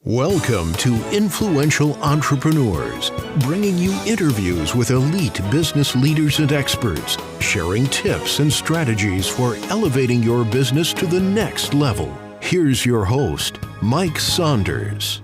Welcome to Influential Entrepreneurs, bringing you interviews with elite business leaders and experts, sharing tips and strategies for elevating your business to the next level. Here's your host, Mike Saunders.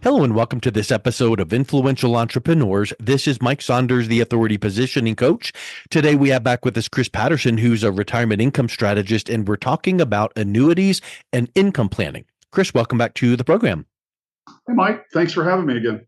Hello and welcome to this episode of Influential Entrepreneurs. This is Mike Saunders, the Authority Positioning Coach. Today we have back with us Chris Patterson, who's a retirement income strategist, and we're talking about annuities and income planning. Chris, welcome back to the program. Hey, Mike. Thanks for having me again.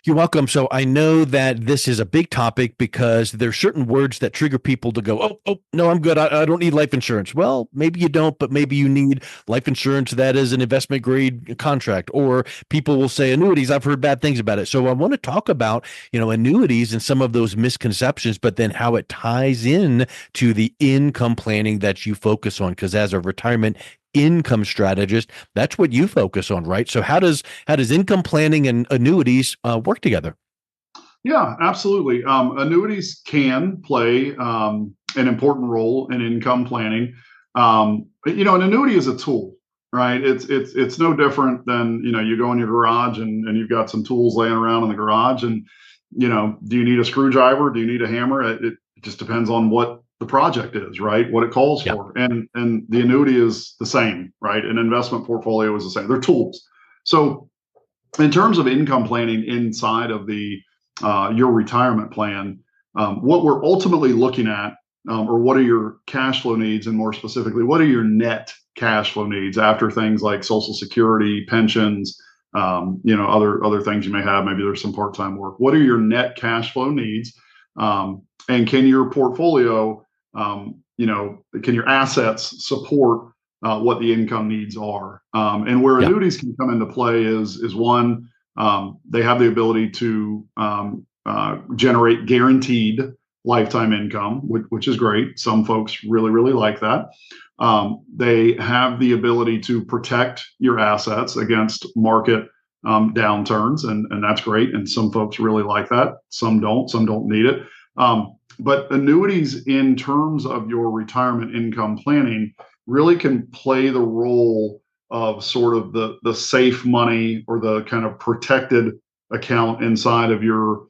You're welcome. So I know that this is a big topic because there's certain words that trigger people to go, oh, no, I'm good. I don't need life insurance. Well, maybe you don't, but maybe you need life insurance that is an investment grade contract. Or people will say annuities. I've heard bad things about it. So I want to talk about, annuities and some of those misconceptions, but then how it ties in to the income planning that you focus on. Because as a retirement income strategist, that's what you focus on, right? So how does income planning and annuities work together? Yeah, absolutely. Annuities can play an important role in income planning. An annuity is a tool, right? It's no different than, you go in your garage and you've got some tools laying around in the garage and, do you need a screwdriver? Do you need a hammer? It just depends on what the project is, right? What it calls for. And the annuity is the same, right? An investment portfolio is the same. They're tools. So in terms of income planning inside of the your retirement plan, what we're ultimately looking at, or what are your cash flow needs, and more specifically, what are your net cash flow needs after things like Social Security, pensions, other things you may have. Maybe there's some part-time work. What are your net cash flow needs? And can your portfolio, can your assets support what the income needs are? And where annuities can come into play is one, they have the ability to generate guaranteed lifetime income, which is great. Some folks really, really like that. They have the ability to protect your assets against market downturns, and that's great. And some folks really like that. Some don't need it. But annuities, in terms of your retirement income planning, really can play the role of sort of the safe money or the kind of protected account inside of your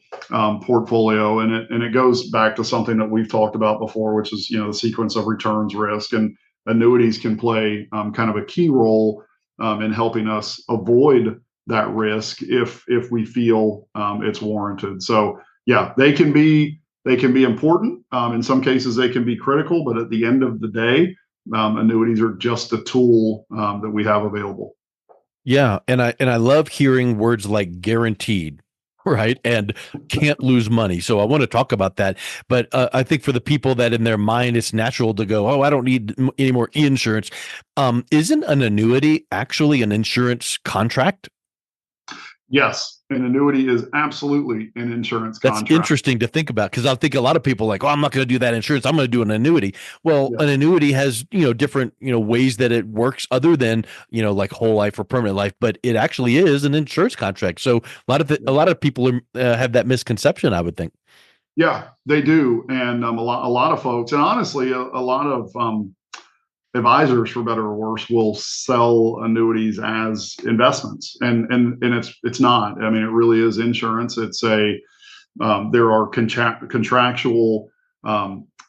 portfolio. And it goes back to something that we've talked about before, which is, the sequence of returns risk. And annuities can play kind of a key role in helping us avoid that risk if we feel it's warranted. So yeah, they can be important. In some cases, they can be critical, but at the end of the day, annuities are just a tool that we have available. Yeah, and I love hearing words like guaranteed, right? And can't lose money. So I want to talk about that. But I think for the people that in their mind, it's natural to go, oh, I don't need any more insurance. Isn't an annuity actually an insurance contract? Yes, an annuity is absolutely an insurance contract. That's interesting to think about, because I think a lot of people are like, oh, I'm not going to do that insurance. I'm going to do an annuity. Well, an annuity has, different, ways that it works other than, like whole life or permanent life, but it actually is an insurance contract. So a lot of people have that misconception, I would think. Yeah, they do. And a lot of folks, and honestly, a lot of advisors, for better or worse, will sell annuities as investments, and it's not. I mean, it really is insurance. It's there are contractual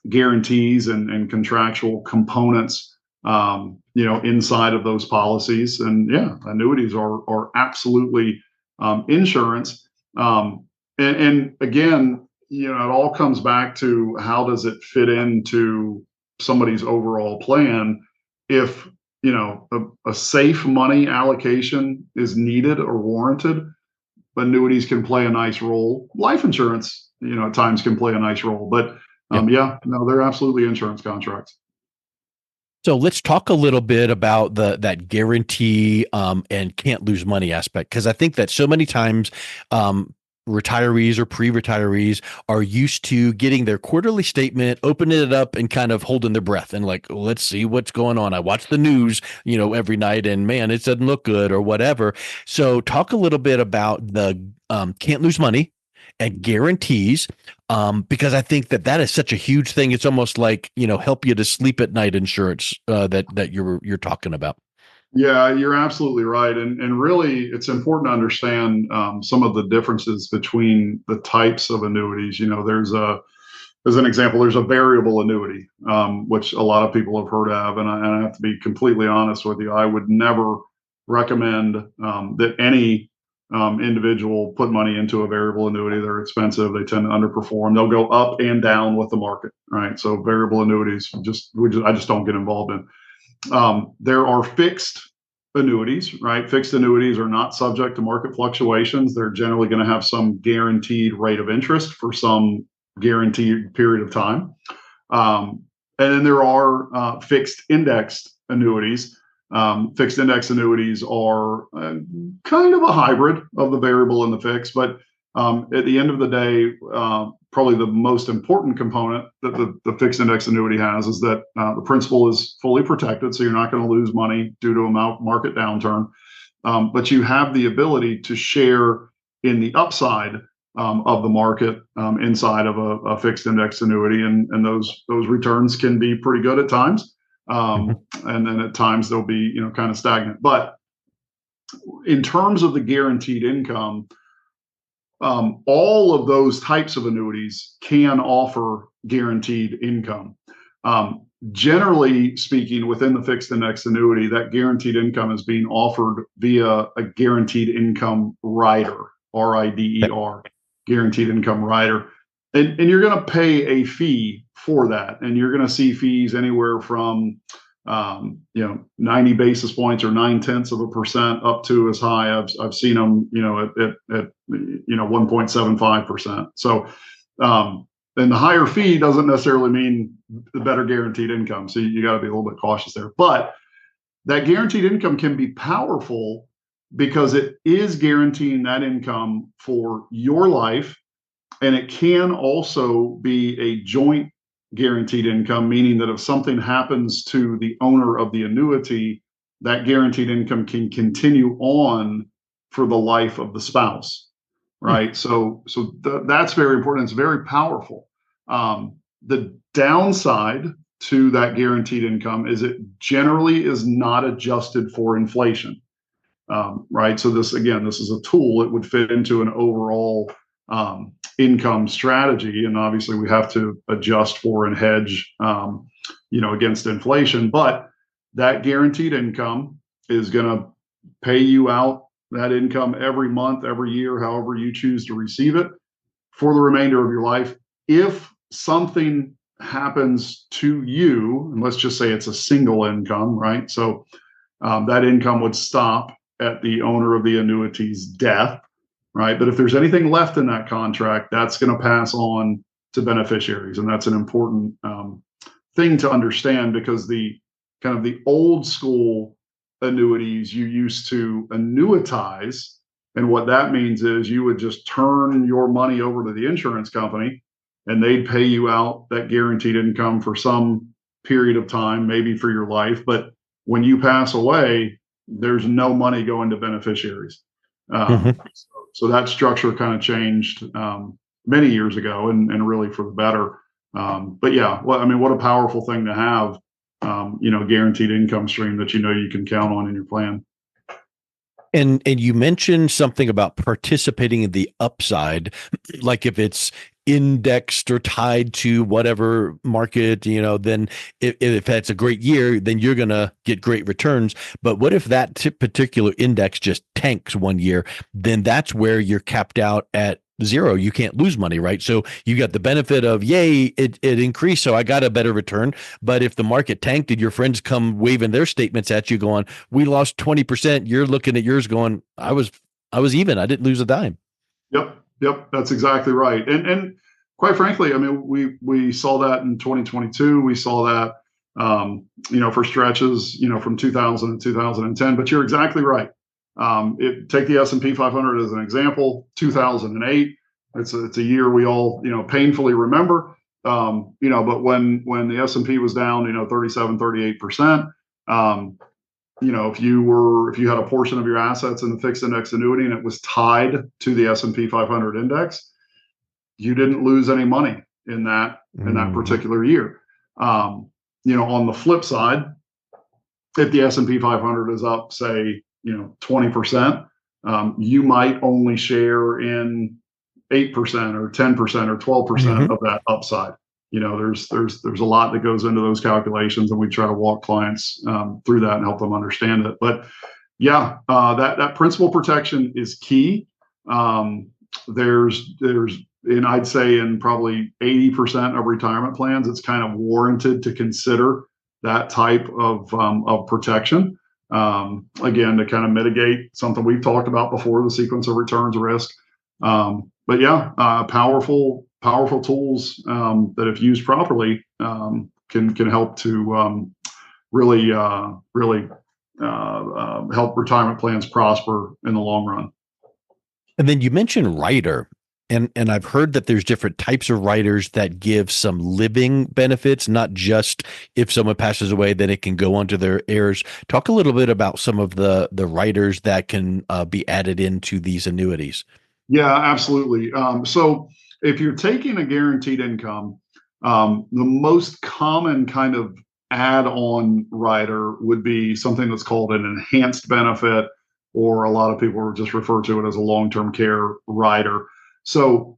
guarantees and contractual components, inside of those policies. And yeah, annuities are absolutely insurance. And again, it all comes back to how does it fit into somebody's overall plan. If a safe money allocation is needed or warranted, annuities can play a nice role. Life insurance, at times can play a nice role, but they're absolutely insurance contracts. So let's talk a little bit about that guarantee and can't lose money aspect, because I think that so many times retirees or pre-retirees are used to getting their quarterly statement, opening it up and kind of holding their breath and like, let's see what's going on. I watch the news, every night, and man, it doesn't look good or whatever. So talk a little bit about the can't lose money and guarantees, because I think that is such a huge thing. It's almost like, help you to sleep at night insurance that you're talking about. Yeah, you're absolutely right. And really, it's important to understand some of the differences between the types of annuities. As an example, there's a variable annuity, which a lot of people have heard of. And I have to be completely honest with you. I would never recommend that any individual put money into a variable annuity. They're expensive. They tend to underperform. They'll go up and down with the market, right? So variable annuities, I just don't get involved in. There are fixed annuities, right? Fixed annuities are not subject to market fluctuations. They're generally going to have some guaranteed rate of interest for some guaranteed period of time. And then there are fixed indexed annuities. Fixed index annuities are kind of a hybrid of the variable and the fixed, but at the end of the day, probably the most important component that the fixed index annuity has is that the principal is fully protected, so you're not going to lose money due to a market downturn. But you have the ability to share in the upside of the market inside of a fixed index annuity, and those returns can be pretty good at times, and then at times they'll be kind of stagnant. But in terms of the guaranteed income, all of those types of annuities can offer guaranteed income. Generally speaking, within the fixed index annuity, that guaranteed income is being offered via a guaranteed income rider, RIDER, guaranteed income rider. And you're going to pay a fee for that. And you're going to see fees anywhere from 90 basis points or 0.9% up to as high. I've seen them, at 1.75%. So, and the higher fee doesn't necessarily mean the better guaranteed income. So you got to be a little bit cautious there. But that guaranteed income can be powerful because it is guaranteeing that income for your life. And it can also be a joint guaranteed income, meaning that if something happens to the owner of the annuity, that guaranteed income can continue on for the life of the spouse, right? So that's very important. It's very powerful. The downside to that guaranteed income is it generally is not adjusted for inflation, right? So this is a tool. It would fit into an overall income strategy, and obviously we have to adjust for and hedge against inflation, but that guaranteed income is going to pay you out that income every month, every year, however you choose to receive it, for the remainder of your life. If something happens to you, and let's just say it's a single income, right? So that income would stop at the owner of the annuity's death, right? But if there's anything left in that contract, that's going to pass on to beneficiaries. And that's an important thing to understand, because the kind of the old school annuities, you used to annuitize. And what that means is you would just turn your money over to the insurance company and they'd pay you out that guaranteed income for some period of time, maybe for your life. But when you pass away, there's no money going to beneficiaries. So that structure kind of changed many years ago, and really for the better. But yeah, what a powerful thing to have, guaranteed income stream that you can count on in your plan. And you mentioned something about participating in the upside, like if it's indexed or tied to whatever market, then if that's a great year, then you're going to get great returns. But what if that particular index just tanks one year? Then that's where you're capped out at zero. You can't lose money, right? So you got the benefit of, yay, it increased, so I got a better return. But if the market tanked and your friends come waving their statements at you going, we lost 20%, you're looking at yours going, I was even, I didn't lose a dime. Yep, that's exactly right. And quite frankly, we saw that in 2022. We saw that, for stretches, from 2000 to 2010. But you're exactly right. Take the S&P 500 as an example. 2008. It's a year we all painfully remember. But when the S&P was down 37, 38%. If you had a portion of your assets in the fixed index annuity and it was tied to the S&P 500 index, you didn't lose any money in that particular year. On the flip side, if the S&P 500 is up, say, 20%, you might only share in 8% or 10% or 12% of that upside. There's a lot that goes into those calculations, and we try to walk clients through that and help them understand it. But yeah, that principal protection is key. There's and I'd say in probably 80% of retirement plans, it's kind of warranted to consider that type of protection. Again, to kind of mitigate something we've talked about before, the sequence of returns risk. But yeah, powerful tools that, if used properly, can help to really help retirement plans prosper in the long run. And then you mentioned rider. And I've heard that there's different types of riders that give some living benefits, not just if someone passes away, then it can go on to their heirs. Talk a little bit about some of the riders that can be added into these annuities. Yeah, absolutely. So if you're taking a guaranteed income, the most common kind of add-on rider would be something that's called an enhanced benefit, or a lot of people just refer to it as a long-term care rider. So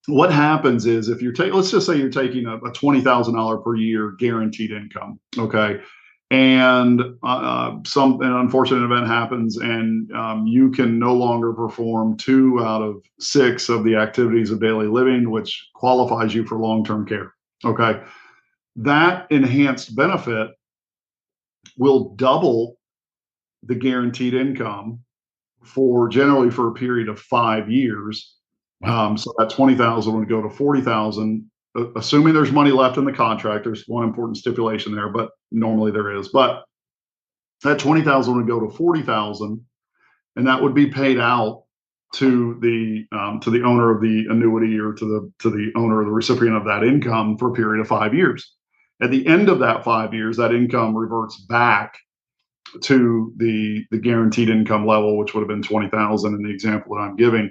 what happens is, if let's just say you're taking a $20,000 per year guaranteed income, okay, and an unfortunate event happens, and you can no longer perform 2 out of 6 of the activities of daily living, which qualifies you for long-term care. Okay, that enhanced benefit will double the guaranteed income generally for a period of 5 years. Wow. So that 20,000 would go to 40,000, assuming there's money left in the contract. There's one important stipulation there, but normally there is. But that 20,000 would go to 40,000, and that would be paid out to the owner of the annuity, or to the owner or the recipient of that income, for a period of 5 years. At the end of that 5 years, that income reverts back to the guaranteed income level, which would have been 20,000 in the example that I'm giving.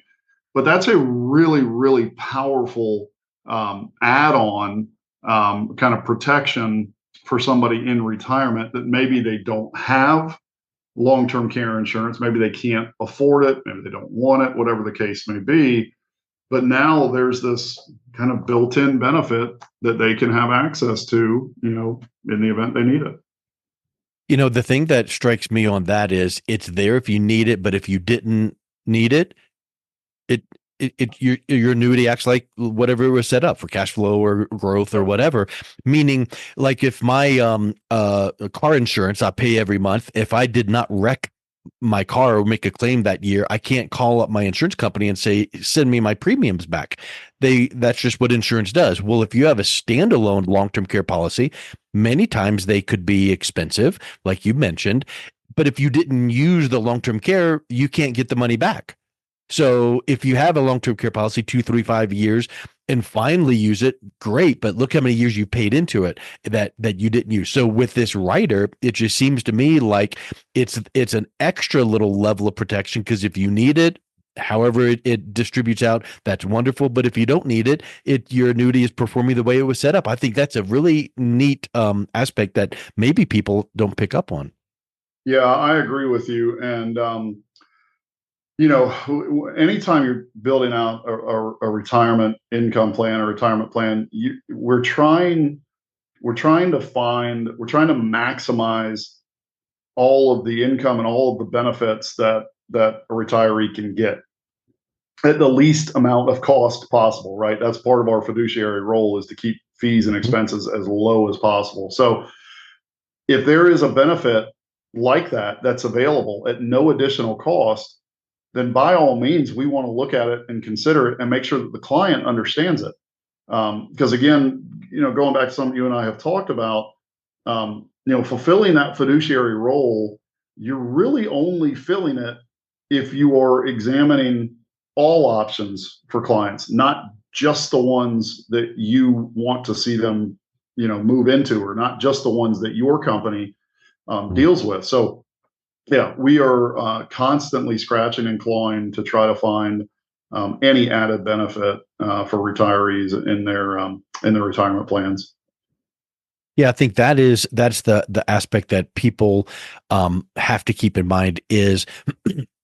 But that's a really, really powerful add-on kind of protection for somebody in retirement that maybe they don't have long-term care insurance. Maybe they can't afford it. Maybe they don't want it, whatever the case may be. But now there's this kind of built-in benefit that they can have access to, in the event they need it. The thing that strikes me on that is, it's there if you need it, but if you didn't need it, your annuity acts like whatever it was set up for, cash flow or growth or whatever. Meaning, like, if my car insurance I pay every month, if I did not wreck my car or make a claim that year, I can't call up my insurance company and say, send me my premiums back. That's just what insurance does. Well, if you have a standalone long-term care policy, many times they could be expensive, like you mentioned, but if you didn't use the long-term care, you can't get the money back. So if you have a long-term care policy, 2, 3, 5 years, and finally use it, great. But look how many years you paid into it that you didn't use. So with this rider, it just seems to me like it's an extra little level of protection, because if you need it, however it distributes out, that's wonderful. But if you don't need it, your annuity is performing the way it was set up. I think that's a really neat aspect that maybe people don't pick up on. Yeah, I agree with you. And anytime you're building out a retirement income plan or retirement plan, we're trying to maximize all of the income and all of the benefits that a retiree can get at the least amount of cost possible, right? That's part of our fiduciary role, is to keep fees and expenses as low as possible. So if there is a benefit like that that's available at no additional cost, then by all means, we want to look at it and consider it and make sure that the client understands it. Because again, going back to something you and I have talked about, fulfilling that fiduciary role, you're really only filling it if you are examining all options for clients, not just the ones that you want to see them, move into, or not just the ones that your company deals with. So yeah, we are constantly scratching and clawing to try to find any added benefit for retirees in their retirement plans. Yeah, I think that's the aspect that people have to keep in mind is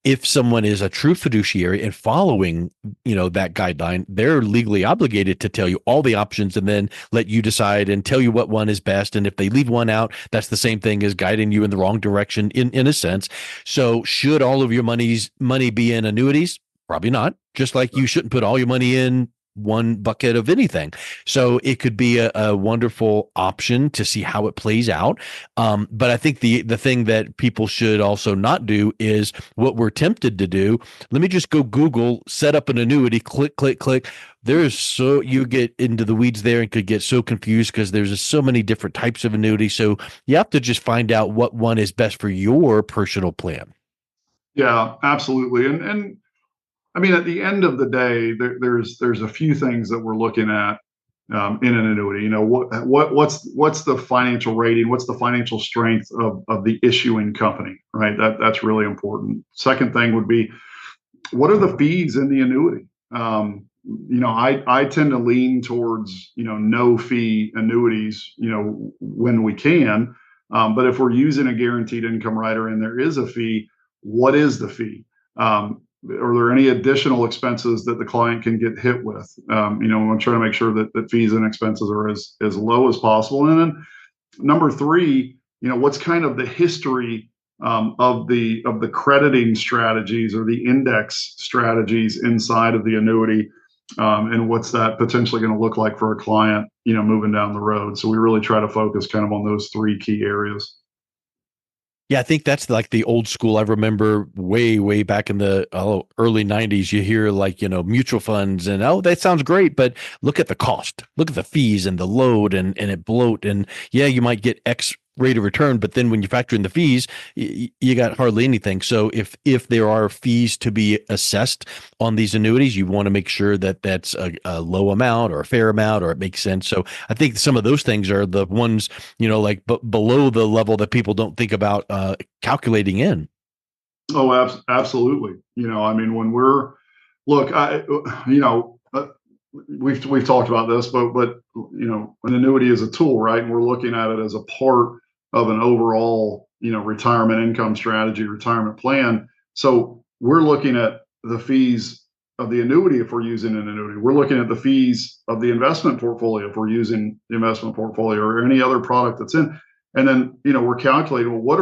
if someone is a true fiduciary and following, that guideline, they're legally obligated to tell you all the options and then let you decide and tell you what one is best. And if they leave one out, that's the same thing as guiding you in the wrong direction in a sense. So should all of your money be in annuities? Probably not. Just like you shouldn't put all your money in one bucket of anything. So it could be a wonderful option to see how it plays out. But I think the thing that people should also not do is what we're tempted to do. Let me just go Google, set up an annuity, click, click, click. You get into the weeds there and could get so confused because there's just so many different types of annuity. So you have to just find out what one is best for your personal plan. Yeah, absolutely. And I mean, at the end of the day, there's a few things that we're looking at in an annuity. What's the financial rating? What's the financial strength of the issuing company? Right. That's really important. Second thing would be, what are the fees in the annuity? I tend to lean towards no fee annuities. When we can, but if we're using a guaranteed income rider and there is a fee, what is the fee? Are there any additional expenses that the client can get hit with? I'm trying to make sure that fees and expenses are as low as possible. And then number three, what's kind of the history of the crediting strategies or the index strategies inside of the annuity, and what's that potentially going to look like for a client, moving down the road. So we really try to focus kind of on those three key areas. Yeah, I think that's like the old school. I remember way, way back in the early 90s, you hear like, mutual funds and, oh, that sounds great, but look at the cost, look at the fees and the load and it bloat. And yeah, you might get X rate of return, but then when you factor in the fees, you got hardly anything. So if there are fees to be assessed on these annuities, you want to make sure that that's a low amount or a fair amount, or it makes sense. So I think some of those things are the ones, like below the level that people don't think about calculating in. Oh, absolutely. I mean, when we're look, we've talked about this, but an annuity is a tool, right? And we're looking at it as a part of an overall, retirement income strategy, retirement plan. So we're looking at the fees of the annuity if we're using an annuity. We're looking at the fees of the investment portfolio if we're using the investment portfolio or any other product that's in. And then, we're calculating, well, what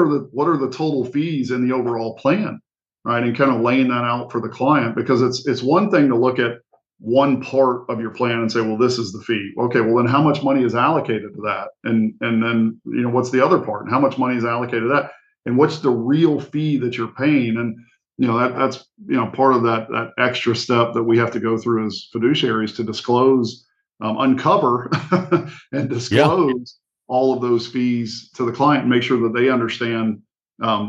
are the total fees in the overall plan, right? And kind of laying that out for the client, because it's one thing to look at one part of your plan and say, well, this is the fee. Okay, well then how much money is allocated to that? And then, what's the other part? And how much money is allocated to that? And what's the real fee that you're paying? And that's part of that extra step that we have to go through as fiduciaries to disclose, uncover and disclose all of those fees to the client and make sure that they understand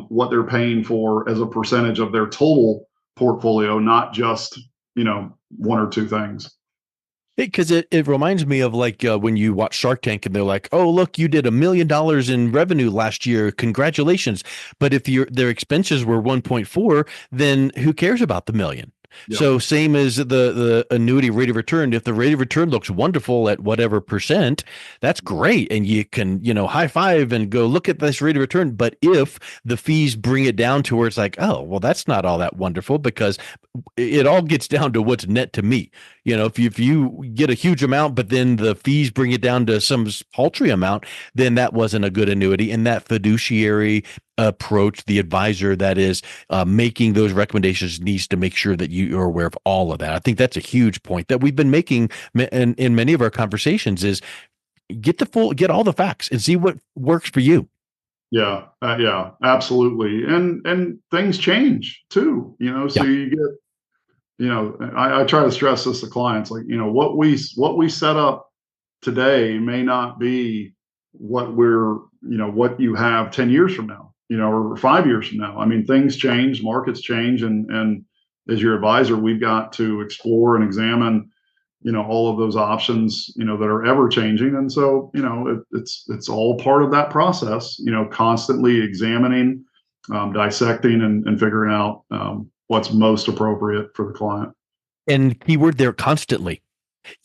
what they're paying for as a percentage of their total portfolio, not just one or two things. Because it reminds me of like when you watch Shark Tank and they're like, oh, look, you did $1 million in revenue last year. Congratulations. But if their expenses were 1.4, then who cares about the million? Yep. So same as the annuity rate of return. If the rate of return looks wonderful at whatever percent, that's great. And you can, high five and go look at this rate of return. But if the fees bring it down to where it's like, oh, well, that's not all that wonderful, because it all gets down to what's net to me. If you get a huge amount, but then the fees bring it down to some paltry amount, then that wasn't a good annuity. And that fiduciary approach, the advisor that is making those recommendations, needs to make sure that you are aware of all of that. I think that's a huge point that we've been making in many of our conversations is get all the facts and see what works for you. Yeah, absolutely. And things change too, so you get, I try to stress this to clients, like, what we set up today may not be what what you have 10 years from now, or 5 years from now. I mean, things change, markets change. And as your advisor, we've got to explore and examine, all of those options, that are ever changing. And so, it's all part of that process, constantly examining, dissecting and figuring out, what's most appropriate for the client. And keyword there, constantly.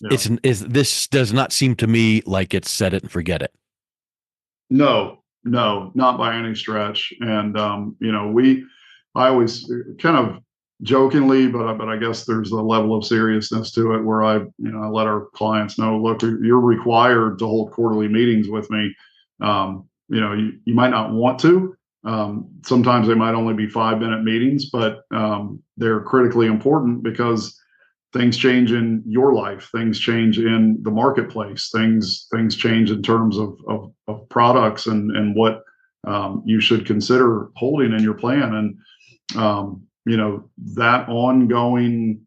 Yeah. This does not seem to me like it's set it and forget it. No, not by any stretch. And I always kind of jokingly, but I guess there's a level of seriousness to it where I let our clients know, look, you're required to hold quarterly meetings with me. You might not want to. Sometimes they might only be 5-minute meetings, but they're critically important because things change in your life, things change in the marketplace, things change in terms of products and what you should consider holding in your plan. And that ongoing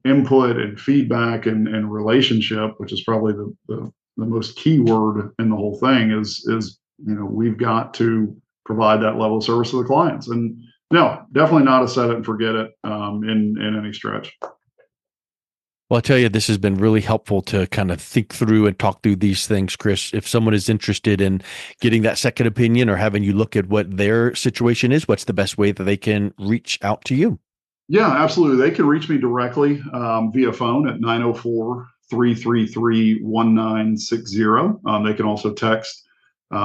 input and feedback and relationship, which is probably the most key word in the whole thing, is we've got to provide that level of service to the clients. And no, definitely not a set it and forget it in any stretch. Well, I tell you, this has been really helpful to kind of think through and talk through these things, Chris. If someone is interested in getting that second opinion or having you look at what their situation is, what's the best way that they can reach out to you? Yeah, absolutely. They can reach me directly via phone at 904-333-1960. They can also text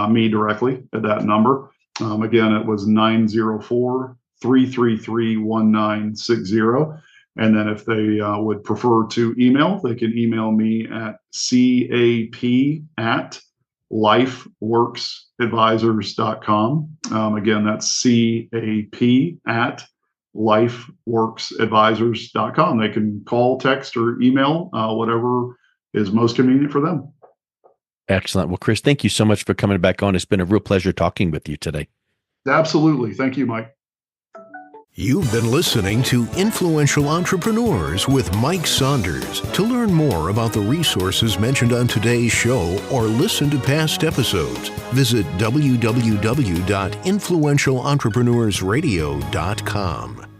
me directly at that number. Again, it was 904-333-1960. And then if they would prefer to email, they can email me at cap@lifeworksadvisors.com. Again, that's cap@lifeworksadvisors.com. They can call, text, or email, whatever is most convenient for them. Excellent. Well, Chris, thank you so much for coming back on. It's been a real pleasure talking with you today. Absolutely. Thank you, Mike. You've been listening to Influential Entrepreneurs with Mike Saunders. To learn more about the resources mentioned on today's show or listen to past episodes, visit www.influentialentrepreneurssradio.com.